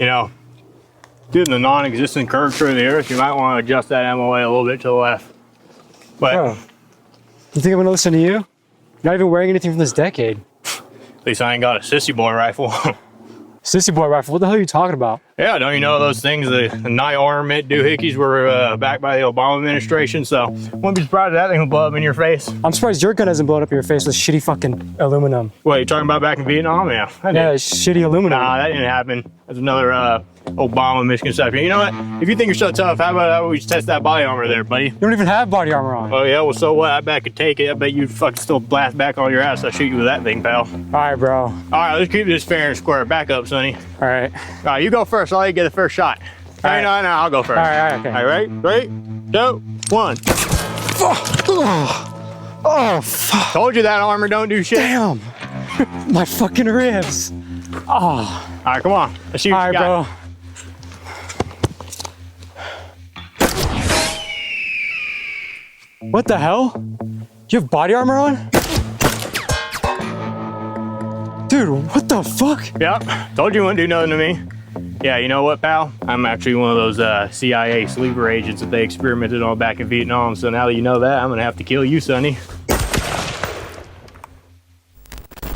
you know, due to the non-existent curvature of the earth, you might want to adjust that MOA a little bit to the left. But bro, you think I'm gonna listen to you? You're not even wearing anything from this decade. at least I ain't got a sissy boy rifle. Sissy boy rifle, what the hell are you talking about? Yeah, don't you know those things, the night armament doohickeys were backed by the Obama administration, so wouldn't be surprised if that thing would blow up in your face. I'm surprised your gun hasn't blown up in your face with shitty fucking aluminum. What, you talking about back in Vietnam? Yeah. Yeah, shitty aluminum. Nah, that didn't happen. That's another Obama misconception. You know what? If you think you're so tough, how about we just test that body armor there, buddy? You don't even have body armor on. Oh yeah, well so what? I bet I could take it. I bet you'd fucking still blast back on your ass. I'll shoot you with that thing, pal. Alright, bro. Alright, let's keep this fair and square. Back up, Sonny. Alright. Alright, you go first. I'll let you get the first shot. Alright. No, I'll go first. Alright, okay. Alright, 3, 2, 1. Oh, fuck. Told you that armor don't do shit. Damn. My fucking ribs. Oh. Alright, come on. Let's see what you got. Bro. What the hell? You have body armor on? Dude, what the fuck? Yep, told you wouldn't do nothing to me. Yeah, you know what, pal? I'm actually one of those CIA sleeper agents that they experimented on back in Vietnam. So now that you know that, I'm gonna have to kill you, Sonny.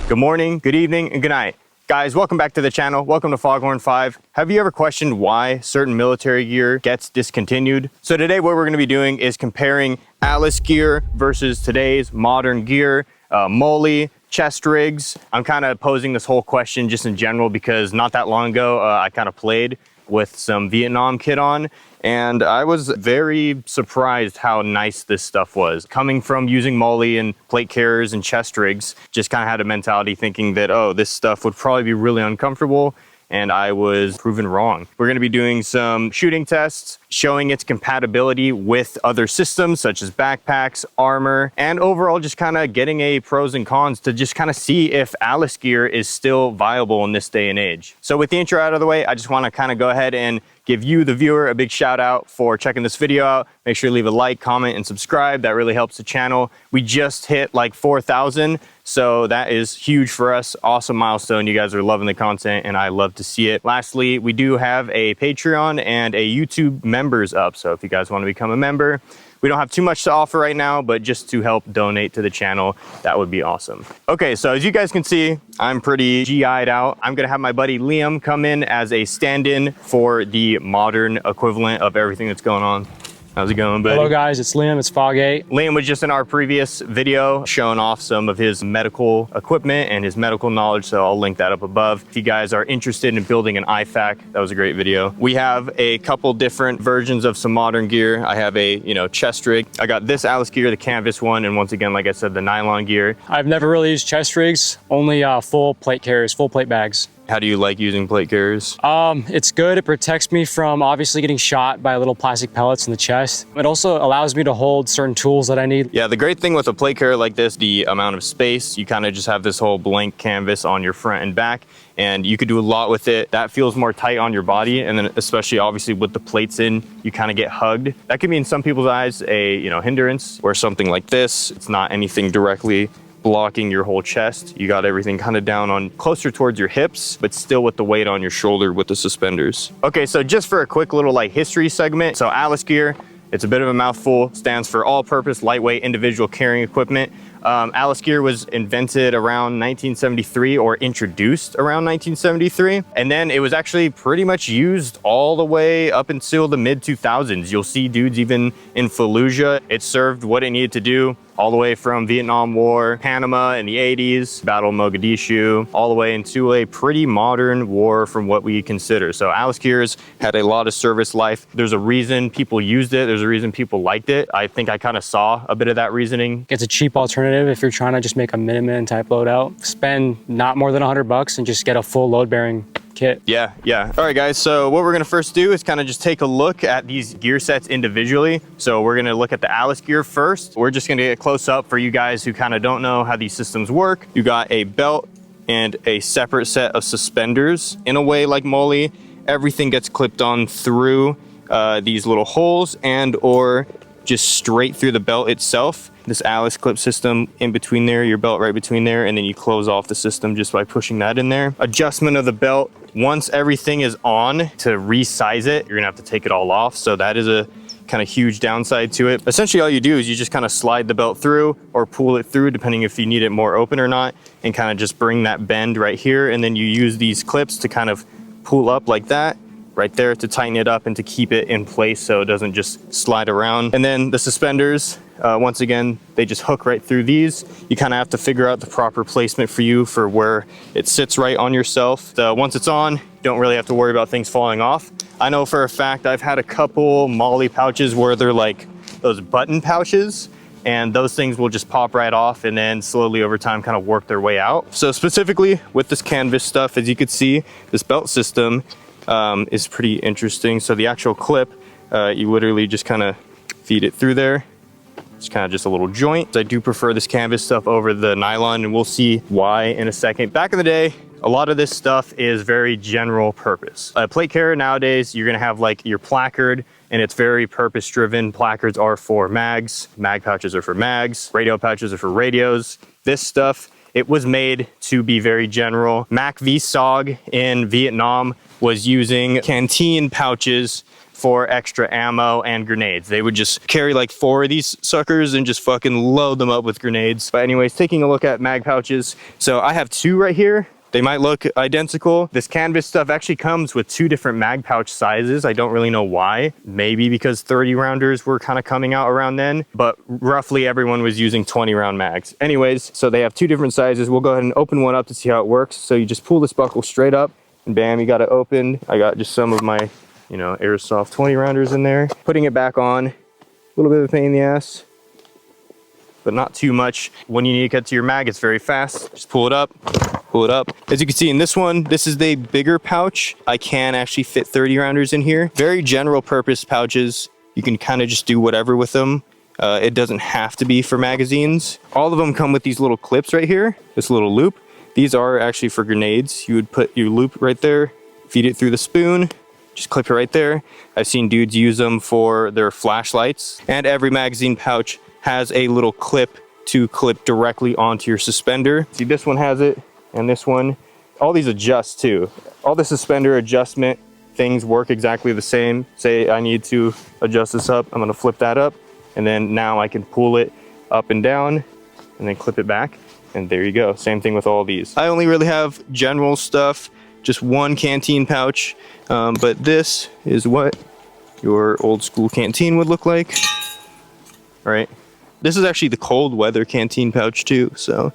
Good morning, good evening, and good night. Guys, welcome back to the channel. Welcome to Foghorn 5. Have you ever questioned why certain military gear gets discontinued? So today what we're gonna be doing is comparing Alice gear versus today's modern gear, Molle, Chestrigs. I'm kind of posing this whole question just in general because not that long ago, I kind of played with some Vietnam kit on, and I was very surprised how nice this stuff was. Coming from using Molle and plate carriers and Chestrigs, just kind of had a mentality thinking that, oh, this stuff would probably be really uncomfortable, and I was proven wrong. We're gonna be doing some shooting tests, showing its compatibility with other systems such as backpacks, armor, and overall just kind of getting a pros and cons to just kind of see if Alice gear is still viable in this day and age. So with the intro out of the way, I just want to kind of go ahead and give you, the viewer, a big shout out for checking this video out. Make sure you leave a like, comment, and subscribe. That really helps the channel. We just hit like 4,000, so that is huge for us. Awesome milestone. You guys are loving the content, and I love to see it. Lastly, we do have a Patreon and a YouTube members up, so if you guys want to become a member, we don't have too much to offer right now, but just to help donate to the channel, that would be awesome. Okay, so as you guys can see, I'm pretty GI'd out. I'm gonna have my buddy Liam come in as a stand-in for the modern equivalent of everything that's going on. How's it going, buddy? Hello guys, it's Liam, it's F.O.G. Liam was just in our previous video showing off some of his medical equipment and his medical knowledge, so I'll link that up above. If you guys are interested in building an IFAK, that was a great video. We have a couple different versions of some modern gear. I have a, Chestrig. I got this Alice gear, the canvas one, and once again, like I said, the nylon gear. I've never really used Chestrigs, only full plate carriers, full plate bags. How do you like using plate carriers? It's good. It protects me from obviously getting shot by little plastic pellets in the chest. It also allows me to hold certain tools that I need. Yeah, the great thing with a plate carrier like this, the amount of space, you kind of just have this whole blank canvas on your front and back, and you could do a lot with it. That feels more tight on your body, and then especially obviously with the plates in, you kind of get hugged. That could be in some people's eyes a hindrance, or something like this. It's not anything directly blocking your whole chest. You got everything kind of down on closer towards your hips, but still with the weight on your shoulder with the suspenders. Okay, so just for a quick little history segment. So Alice gear, it's a bit of a mouthful, stands for all-purpose lightweight individual carrying equipment. Alice gear was invented around 1973 or introduced around 1973. And then it was actually pretty much used all the way up until the mid 2000s. You'll see dudes even in Fallujah. It served what it needed to do all the way from Vietnam War, Panama in the 80s, Battle of Mogadishu, all the way into a pretty modern war from what we consider. So Alice gears had a lot of service life. There's a reason people used it. There's a reason people liked it. I think I kind of saw a bit of that reasoning. It's a cheap alternative if you're trying to just make a Minuteman type loadout. Spend not more than $100 and just get a full load bearing kit. Yeah. All right, guys, so what we're gonna first do is kind of just take a look at these gear sets individually. So we're gonna look at the Alice gear first. We're just gonna get close up for you guys who kind of don't know how these systems work. You got a belt and a separate set of suspenders. In a way like Molle, everything gets clipped on through these little holes and or just straight through the belt itself. This Alice clip system in between there, your belt right between there, and then you close off the system just by pushing that in there. Adjustment of the belt, once everything is on, to resize it, you're gonna have to take it all off. So that is a kind of huge downside to it. Essentially all you do is you just kind of slide the belt through or pull it through depending if you need it more open or not, and kind of just bring that bend right here, and then you use these clips to kind of pull up like that right there to tighten it up and to keep it in place so it doesn't just slide around. And then the suspenders, once again, they just hook right through these. You kind of have to figure out the proper placement for you for where it sits right on yourself. Once it's on, you don't really have to worry about things falling off. I know for a fact I've had a couple Molle pouches where they're like those button pouches, and those things will just pop right off and then slowly over time kind of work their way out. So specifically with this canvas stuff, as you can see, this belt system is pretty interesting. So the actual clip, you literally just kind of feed it through there. It's kind of just a little joint. I do prefer this canvas stuff over the nylon, and we'll see why in a second. Back in the day, a lot of this stuff is very general purpose. A plate carrier nowadays, you're gonna have like your placard, and it's very purpose driven. Placards are for mags, mag pouches are for mags, radio pouches are for radios. This stuff, it was made to be very general. Mac V.S.O.G in Vietnam was using canteen pouches for extra ammo and grenades. They would just carry like 4 of these suckers and just fucking load them up with grenades. But anyways, taking a look at mag pouches. So I have 2 right here. They might look identical. This canvas stuff actually comes with 2 different mag pouch sizes. I don't really know why. Maybe because 30 rounders were kind of coming out around then, but roughly everyone was using 20 round mags. Anyways, so they have 2 different sizes. We'll go ahead and open one up to see how it works. So you just pull this buckle straight up and bam, you got it open. I got just some of my, you know, airsoft 20 rounders in there. Putting it back on, a little bit of a pain in the ass, but not too much. When you need to get to your mag, it's very fast. Just pull it up, pull it up. As you can see in this one, this is the bigger pouch. I can actually fit 30 rounders in here. Very general purpose pouches. You can kind of just do whatever with them. It doesn't have to be for magazines. All of them come with these little clips right here, this little loop. These are actually for grenades. You would put your loop right there, feed it through the spoon, just clip it right there. I've seen dudes use them for their flashlights. And every magazine pouch has a little clip to clip directly onto your suspender. See, this one has it, and this one. All these adjust too. All the suspender adjustment things work exactly the same. Say I need to adjust this up, I'm gonna flip that up, and then now I can pull it up and down, and then clip it back. And there you go. Same thing with all these. I only really have general stuff, just 1 canteen pouch, but this is what your old school canteen would look like, right? This is actually the cold weather canteen pouch too, so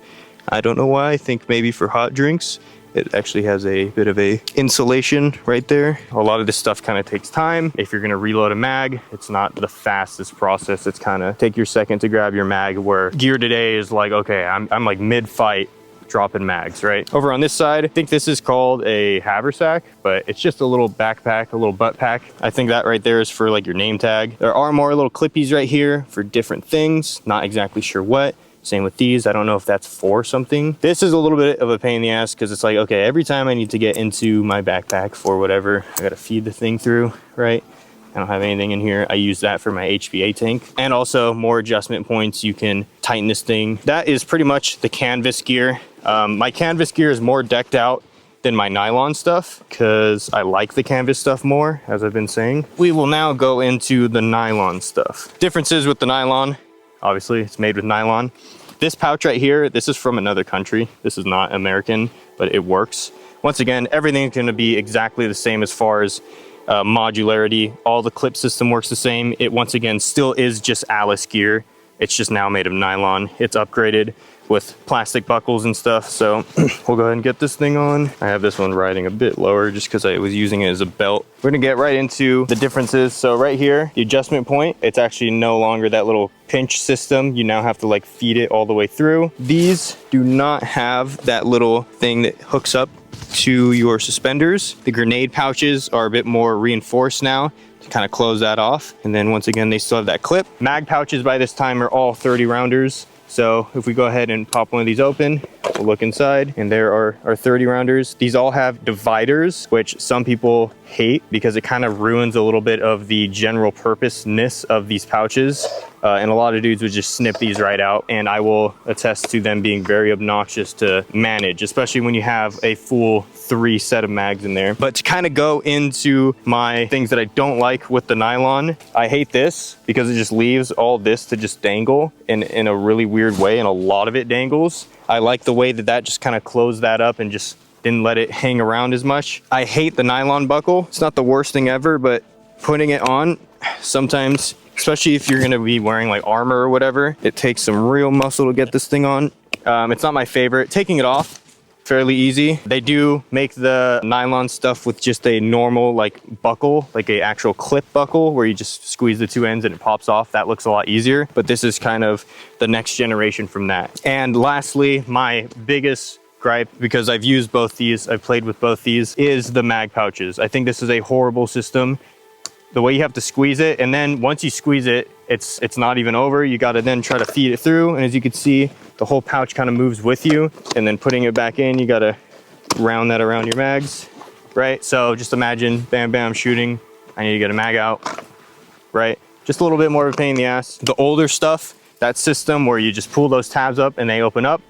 I don't know why. I think maybe for hot drinks. It actually has a bit of a insulation right there. A lot of this stuff kind of takes time. If you're gonna reload a mag, it's not the fastest process. It's kind of take your second to grab your mag, where gear today is like, okay, I'm like mid-fight dropping mags, right? Over on this side, I think this is called a haversack, but it's just a little backpack, a little butt pack. I think that right there is for like your name tag. There are more little clippies right here for different things. Not exactly sure what. Same with these. I don't know if that's for something. This is a little bit of a pain in the ass because it's like, okay, every time I need to get into my backpack for whatever, I gotta feed the thing through, right? I don't have anything in here. I use that for my HVA tank. And also more adjustment points. You can tighten this thing. That is pretty much the canvas gear. My canvas gear is more decked out than my nylon stuff because I like the canvas stuff more, as I've been saying. We will now go into the nylon stuff. Differences with the nylon. Obviously, it's made with nylon. This pouch right here, this is from another country. This is not American, but it works. Once again, everything's gonna be exactly the same as far as modularity. All the clip system works the same. It, once again, still is just Alice gear. It's just now made of nylon. It's upgraded with plastic buckles and stuff. So we'll go ahead and get this thing on. I have this one riding a bit lower just because I was using it as a belt. We're gonna get right into the differences. So right here, the adjustment point, it's actually no longer that little pinch system. You now have to like feed it all the way through. These do not have that little thing that hooks up to your suspenders. The grenade pouches are a bit more reinforced now to kind of close that off. And then once again, they still have that clip. Mag pouches by this time are all 30 rounders. So if we go ahead and pop one of these open, We'll look inside, and there are our 30 rounders. These all have dividers, which some people hate because it kind of ruins a little bit of the general purpose-ness of these pouches. And a lot of dudes would just snip these right out, and I will attest to them being very obnoxious to manage, especially when you have a full 3 set of mags in there. But to kind of go into my things that I don't like with the nylon, I hate this because it just leaves all this to just dangle in a really weird way, and a lot of it dangles. I like the way that that just kind of closed that up and just didn't let it hang around as much. I hate the nylon buckle. It's not the worst thing ever, but putting it on sometimes, especially if you're gonna be wearing like armor or whatever, it takes some real muscle to get this thing on. It's not my favorite. Taking it off, fairly easy. They do make the nylon stuff with just a normal like buckle, like a actual clip buckle where you just squeeze the 2 ends and it pops off. That looks a lot easier, but this is kind of the next generation from that. And lastly, my biggest gripe, because I've used both these, I've played with both these, is the mag pouches. I think this is a horrible system. The way you have to squeeze it, and then once you squeeze it, it's not even over. You got to then try to feed it through, and as you can see, the whole pouch kind of moves with you, and then putting it back in, you got to round that around your mags, right? So just imagine, bam, bam, shooting. I need to get a mag out, right? Just a little bit more of a pain in the ass. The older stuff, that system where you just pull those tabs up and they open up,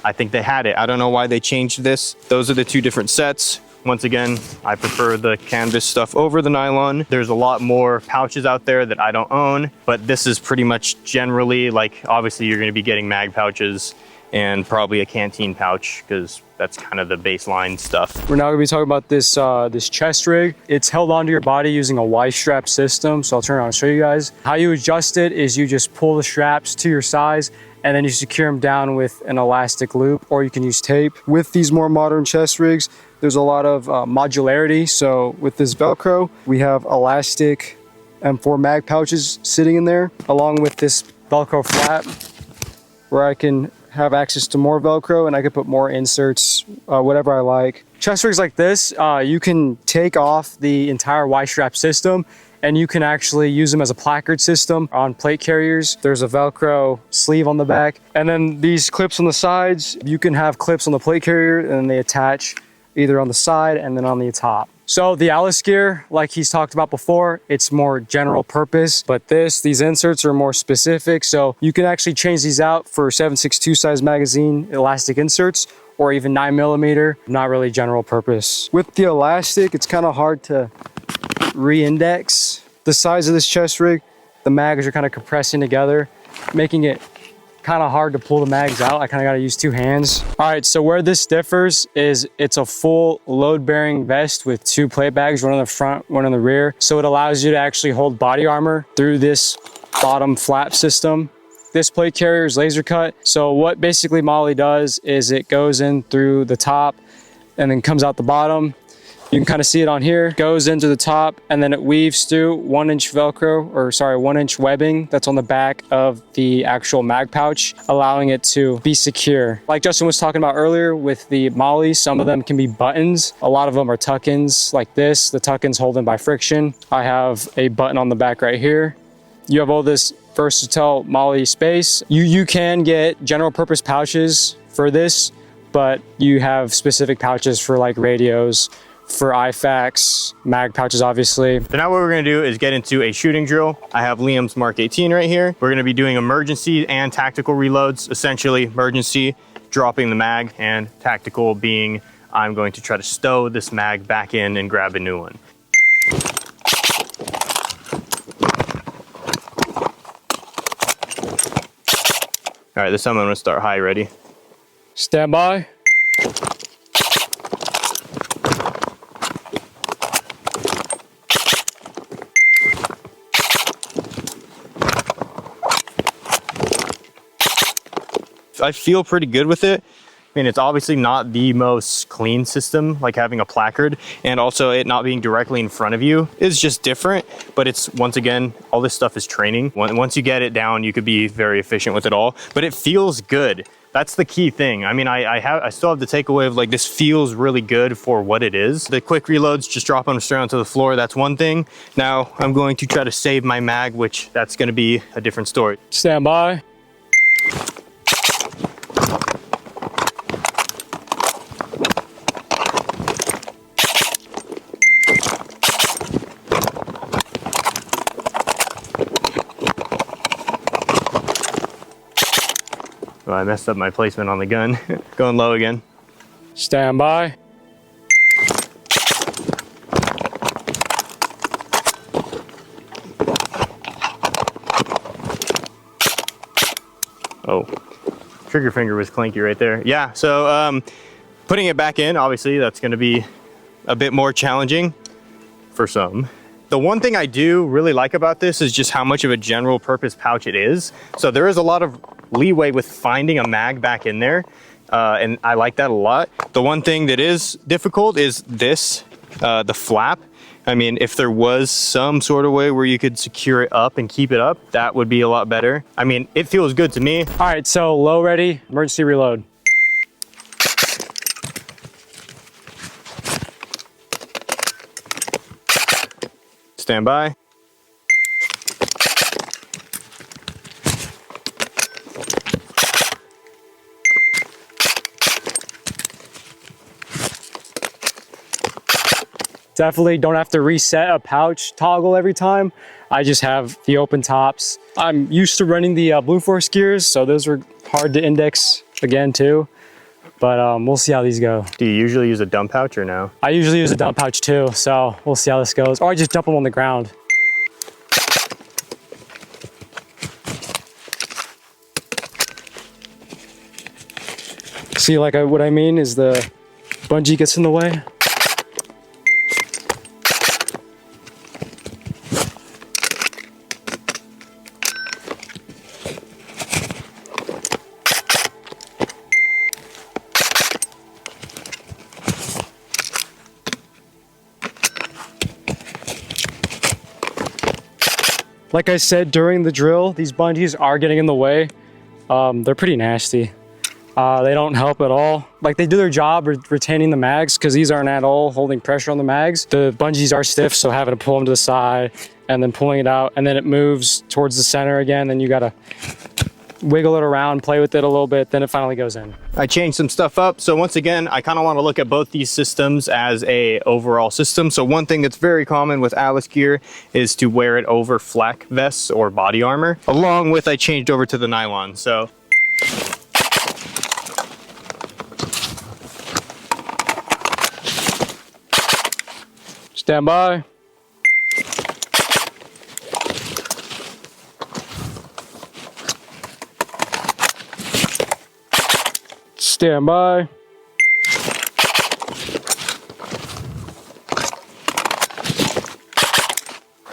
I think they had it. I don't know why they changed this. Those are the 2 different sets. Once again, I prefer the canvas stuff over the nylon. There's a lot more pouches out there that I don't own, but this is pretty much generally, like, obviously you're gonna be getting mag pouches and probably a canteen pouch because that's kind of the baseline stuff. We're now gonna be talking about this this chest rig. It's held onto your body using a Y-strap system. So I'll turn around and show you guys. How you adjust it is you just pull the straps to your size and then you secure them down with an elastic loop, or you can use tape. With these more modern chest rigs, there's a lot of modularity. So with this Velcro, we have elastic M4 mag pouches sitting in there, along with this Velcro flap, where I can have access to more Velcro and I can put more inserts, whatever I like. Chest rigs like this, you can take off the entire Y-strap system and you can actually use them as a placard system on plate carriers. There's a Velcro sleeve on the back. And then these clips on the sides, you can have clips on the plate carrier and they attach either on the side and then on the top. So the Alice gear, like he's talked about before, it's more general purpose, but these inserts are more specific. So you can actually change these out for 7.62 size magazine elastic inserts, or even 9mm, not really general purpose. With the elastic, it's kind of hard to re-index the size of this chest rig. The mags are kind of compressing together, making it kind of hard to pull the mags out. I kind of got to use 2 hands. All right, so where this differs is it's a full load-bearing vest with 2 plate bags, one on the front, one on the rear. So it allows you to actually hold body armor through this bottom flap system. This plate carrier is laser cut. So what basically Molle does is it goes in through the top and then comes out the bottom. You can kind of see it on here, goes into the top, and then it weaves through 1-inch Velcro, or sorry, 1-inch webbing that's on the back of the actual mag pouch, allowing it to be secure. Like Justin was talking about earlier with the Molle, some of them can be buttons. A lot of them are tuck-ins like this. The tuck-ins hold in by friction. I have a button on the back right here. You have all this versatile Molle space. You can get general purpose pouches for this, but you have specific pouches for like radios, for IFAKs, mag pouches, obviously. So now what we're gonna do is get into a shooting drill. I have Liam's Mark 18 right here. We're gonna be doing emergency and tactical reloads. Essentially, emergency, dropping the mag, and tactical being, I'm going to try to stow this mag back in and grab a new one. All right, this time I'm gonna start high. Ready? Stand by. I feel pretty good with it. I mean, it's obviously not the most clean system, like having a placard, and also it not being directly in front of you is just different. But it's, once again, all this stuff is training. Once you get it down, you could be very efficient with it all, but it feels good. That's the key thing. I mean, I still have the takeaway of like, this feels really good for what it is. The quick reloads, just drop them straight onto the floor. That's one thing. Now I'm going to try to save my mag, which that's going to be a different story. Stand by. Oh, I messed up my placement on the gun. Going low again. Stand by. Oh, trigger finger was clanky right there. Yeah, so putting it back in, obviously that's gonna be a bit more challenging for some. The one thing I do really like about this is just how much of a general purpose pouch it is. So there is a lot of leeway with finding a mag back in there, and I like that a lot. The one thing that is difficult is this, the flap. I mean, if there was some sort of way where you could secure it up and keep it up, that would be a lot better. I mean, it feels good to me. All right, so low ready, emergency reload. Stand by. Definitely don't have to reset a pouch toggle every time. I just have the open tops. I'm used to running the Blue Force gears, so those were hard to index again too. But we'll see how these go. Do you usually use a dump pouch or no? I usually use a dump pouch too, so we'll see how this goes. Or I just dump them on the ground. See, like what I mean is the bungee gets in the way. Like I said during the drill, these bungees are getting in the way. They're pretty nasty. They don't help at all. Like, they do their job retaining the mags because these aren't at all holding pressure on the mags. The bungees are stiff, so having to pull them to the side and then pulling it out, and then it moves towards the center again. Then you gotta wiggle it around, play with it a little bit, then it finally goes in. I changed some stuff up. So once again, I kind of want to look at both these systems as a overall system. So one thing that's very common with Alice gear is to wear it over flak vests or body armor. Along with, I changed over to the nylon. So stand by. Stand by.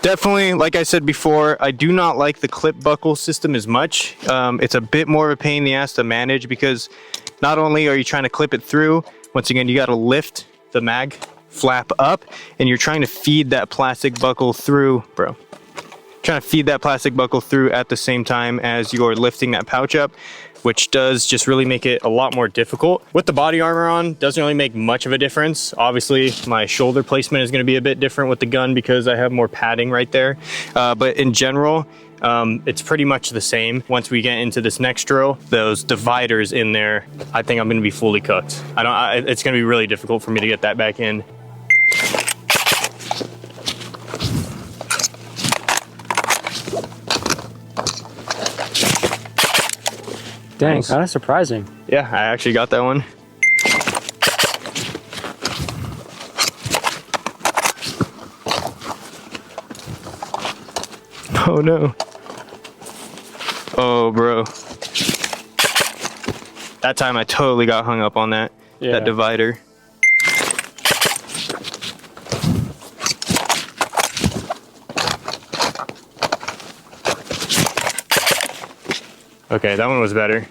definitely, like I said before, I do not like the clip buckle system as much. It's a bit more of a pain in the ass to manage because not only are you trying to clip it through, once again, you got to lift the mag flap up and you're trying to feed that plastic buckle through, bro. Trying to feed that plastic buckle through at the same time as you're lifting that pouch up, which does just really make it a lot more difficult. With the body armor on, doesn't really make much of a difference. Obviously, my shoulder placement is gonna be a bit different with the gun because I have more padding right there. But in general, it's pretty much the same. Once we get into this next drill, those dividers in there, I think I'm gonna be fully cooked. It's gonna be really difficult for me to get that back in. Dang, Nice. kind of surprising. Yeah, I actually got that one. Oh no. Oh bro. That time I totally got hung up on that divider. Okay, that one was better.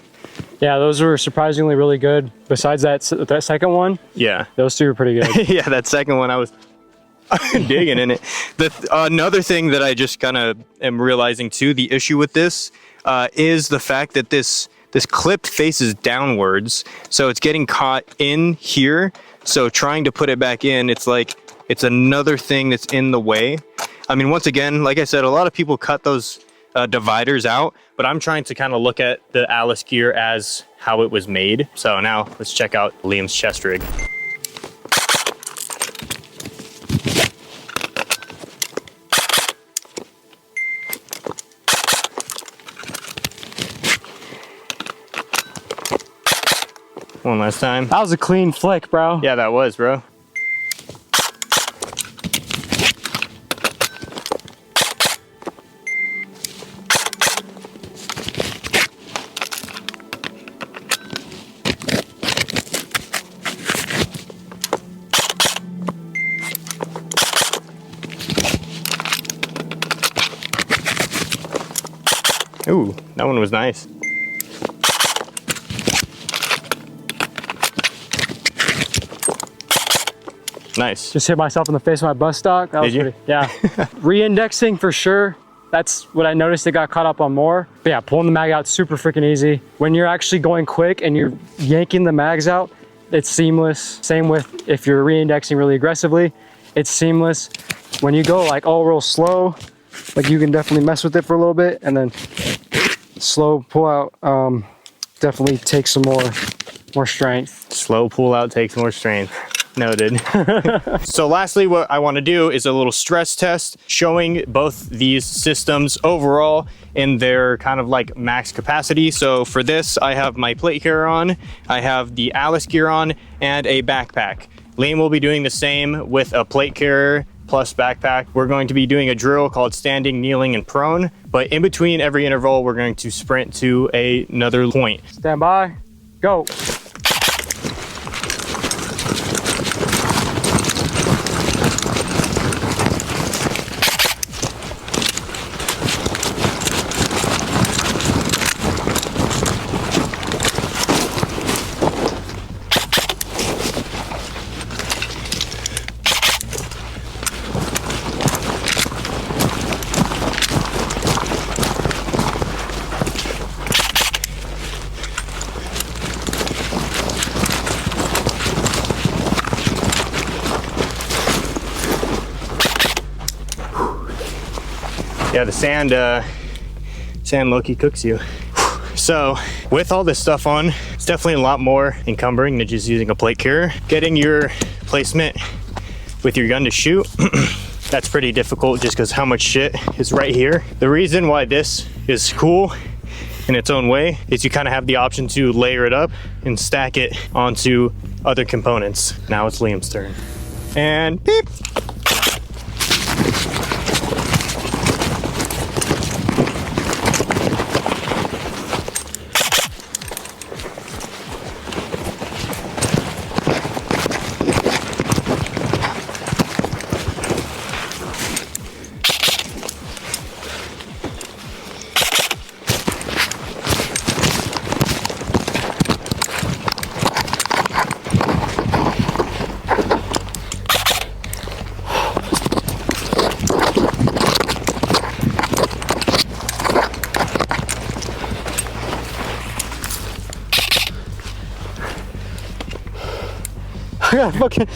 Yeah, those were surprisingly really good. Besides that second one, Yeah. those two were pretty good. Yeah, that second one I was digging in it. Another thing that I just kind of am realizing too, the issue with this is the fact that this clip faces downwards, so it's getting caught in here. So trying to put it back in, it's like it's another thing that's in the way. I mean, once again, like I said, a lot of people cut those dividers out, but I'm trying to kind of look at the Alice gear as how it was made. So now let's check out Liam's chest rig. One last time. That was a clean flick, bro. Yeah, that was, bro. Ooh, that one was nice. Nice. Just hit myself in the face with my bus stock. That was Did you? pretty, yeah. Re-indexing for sure. That's what I noticed. It got caught up on more. But yeah, pulling the mag out super freaking easy. When you're actually going quick and you're yanking the mags out, it's seamless. Same with if you're re-indexing really aggressively, it's seamless. When you go like all real slow, like you can definitely mess with it for a little bit, and then slow pull out definitely takes some more strength. Slow pull out takes more strength. Noted. So lastly, what I want to do is a little stress test showing both these systems overall in their kind of like max capacity. So for this, I have my plate carrier on, I have the Alice gear on, and a backpack. Liam will be doing the same with a plate carrier plus backpack. We're going to be doing a drill called standing, kneeling, and prone, but in between every interval, we're going to sprint to another point. Stand by, go. Yeah, the sand low-key cooks you. So with all this stuff on, it's definitely a lot more encumbering than just using a plate carrier. Getting your placement with your gun to shoot, that's pretty difficult just because how much shit is right here. The reason why this is cool in its own way is you kind of have the option to layer it up and stack it onto other components. Now it's Liam's turn. And beep. I got fucking,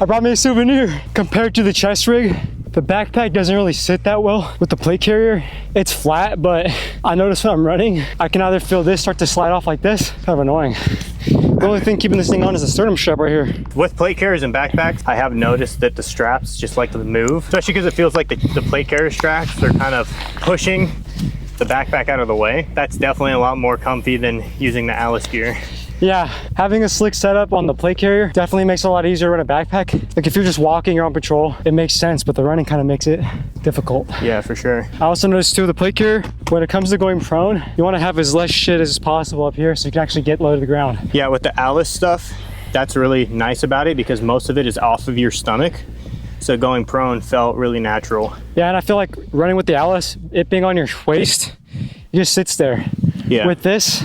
I brought me a souvenir. Compared to the Chestrig, the backpack doesn't really sit that well with the plate carrier. It's flat, but I notice when I'm running, I can either feel this start to slide off like this. Kind of annoying. The only thing keeping this thing on is the sternum strap right here. With plate carriers and backpacks, I have noticed that the straps just like to move, especially because it feels like the plate carrier straps are kind of pushing the backpack out of the way. That's definitely a lot more comfy than using the Alice gear. Yeah, having a slick setup on the plate carrier definitely makes it a lot easier to run a backpack. Like if you're just walking, you're on patrol, it makes sense, but the running kind of makes it difficult. Yeah, for sure. I also noticed too, the plate carrier, when it comes to going prone, you want to have as less shit as possible up here so you can actually get low to the ground. Yeah, with the Alice stuff, that's really nice about it because most of it is off of your stomach. So going prone felt really natural. Yeah, and I feel like running with the Alice, it being on your waist, it just sits there. Yeah. With this,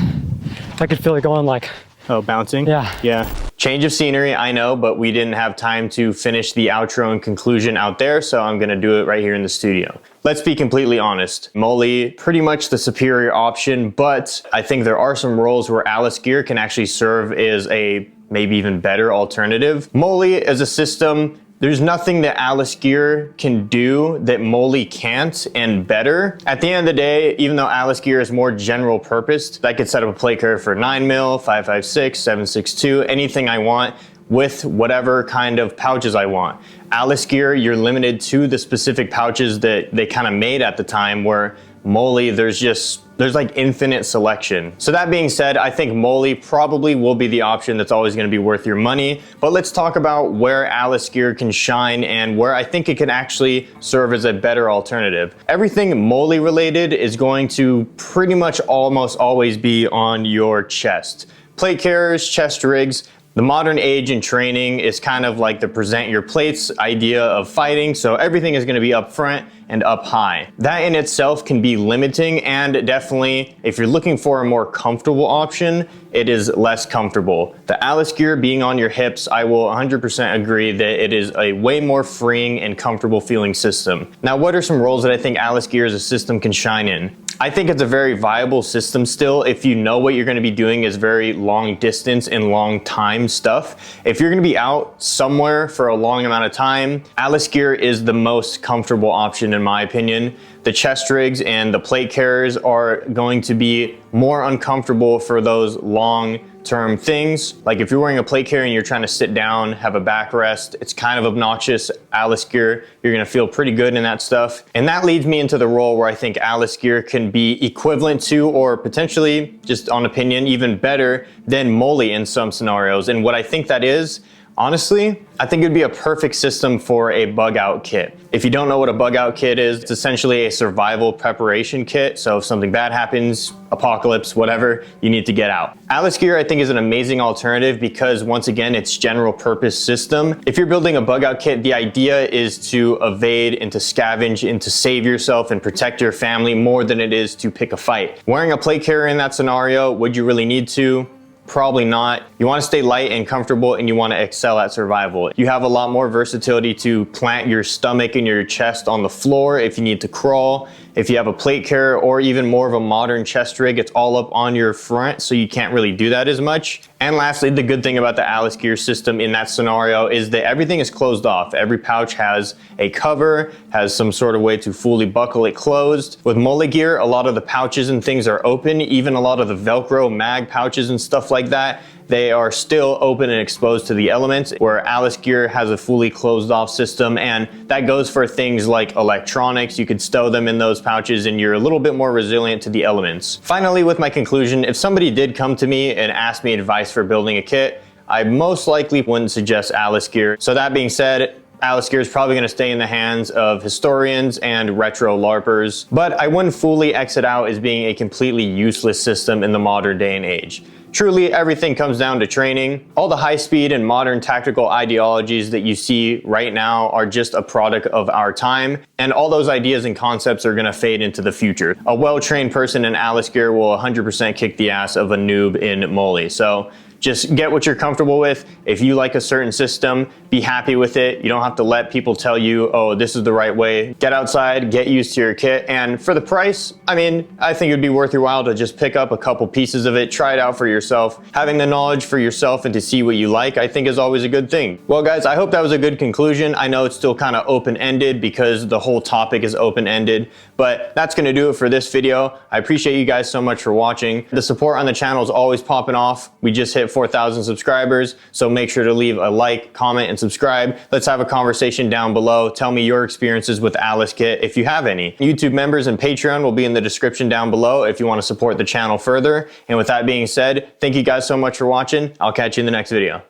I could feel it going like, oh, bouncing? Yeah. Yeah. Change of scenery, I know, but we didn't have time to finish the outro and conclusion out there, so I'm gonna do it right here in the studio. Let's be completely honest. Molle, pretty much the superior option, but I think there are some roles where Alice gear can actually serve as a maybe even better alternative. Molle as a system, there's nothing that Alice gear can do that Molle can't and better. At the end of the day, even though Alice gear is more general purposed, I could set up a plate carrier for 9mm, 5.56, 7.62, anything I want with whatever kind of pouches I want. Alice gear, you're limited to the specific pouches that they kind of made at the time, where Molle, there's like infinite selection. So that being said, I think Molle probably will be the option that's always gonna be worth your money. But let's talk about where Alice gear can shine and where I think it can actually serve as a better alternative. Everything Molle related is going to pretty much almost always be on your chest. Plate carriers, chest rigs. The modern age in training is kind of like the present your plates idea of fighting, so everything is going to be up front and up high. That in itself can be limiting, and definitely if you're looking for a more comfortable option, it is less comfortable. The Alice gear being on your hips, I will 100% agree that it is a way more freeing and comfortable feeling system. Now, what are some roles that I think Alice gear as a system can shine in? I think it's a very viable system still if you know what you're going to be doing is very long distance and long time stuff. If you're going to be out somewhere for a long amount of time, Alice gear is the most comfortable option in my opinion. The chest rigs and the plate carriers are going to be more uncomfortable for those long-term things. Like if you're wearing a plate carrier and you're trying to sit down, have a backrest, it's kind of obnoxious. Alice gear, you're gonna feel pretty good in that stuff. And that leads me into the role where I think Alice gear can be equivalent to, or potentially, just on opinion, even better than Molle in some scenarios. And what I think that is, honestly, I think it'd be a perfect system for a bug out kit. If you don't know what a bug out kit is, it's essentially a survival preparation kit. So if something bad happens, apocalypse, whatever, you need to get out. Alice gear, I think, is an amazing alternative because once again, it's general purpose system. If you're building a bug out kit, the idea is to evade and to scavenge and to save yourself and protect your family more than it is to pick a fight. Wearing a plate carrier in that scenario, would you really need to? Probably not. You want to stay light and comfortable and you want to excel at survival. You have a lot more versatility to plant your stomach and your chest on the floor if you need to crawl. If you have a plate carrier or even more of a modern chest rig, it's all up on your front, so you can't really do that as much. And lastly, the good thing about the Alice gear system in that scenario is that everything is closed off. Every pouch has a cover, has some sort of way to fully buckle it closed. With Molle gear, a lot of the pouches and things are open, even a lot of the Velcro mag pouches and stuff like that. They are still open and exposed to the elements, where Alice gear has a fully closed off system, and that goes for things like electronics. You could stow them in those pouches and you're a little bit more resilient to the elements. Finally, with my conclusion, if somebody did come to me and ask me advice for building a kit, I most likely wouldn't suggest Alice gear. So that being said, Alice gear is probably going to stay in the hands of historians and retro LARPers, but I wouldn't fully exit out as being a completely useless system in the modern day and age. Truly, everything comes down to training. All the high speed and modern tactical ideologies that you see right now are just a product of our time, and all those ideas and concepts are gonna fade into the future. A well-trained person in Alice gear will 100% kick the ass of a noob in Molle. So just get what you're comfortable with. If you like a certain system, be happy with it. You don't have to let people tell you, oh, this is the right way. Get outside, get used to your kit. And for the price, I mean, I think it'd be worth your while to just pick up a couple pieces of it, try it out for yourself. Having the knowledge for yourself and to see what you like, I think is always a good thing. Well, guys, I hope that was a good conclusion. I know it's still kind of open-ended because the whole topic is open-ended, but that's gonna do it for this video. I appreciate you guys so much for watching. The support on the channel is always popping off. We just hit 4,000 subscribers, so make sure to leave a like, comment, and subscribe. Let's have a conversation down below. Tell me your experiences with Alice kit if you have any. YouTube members and Patreon will be in the description down below if you want to support the channel further. And with that being said, thank you guys so much for watching. I'll catch you in the next video.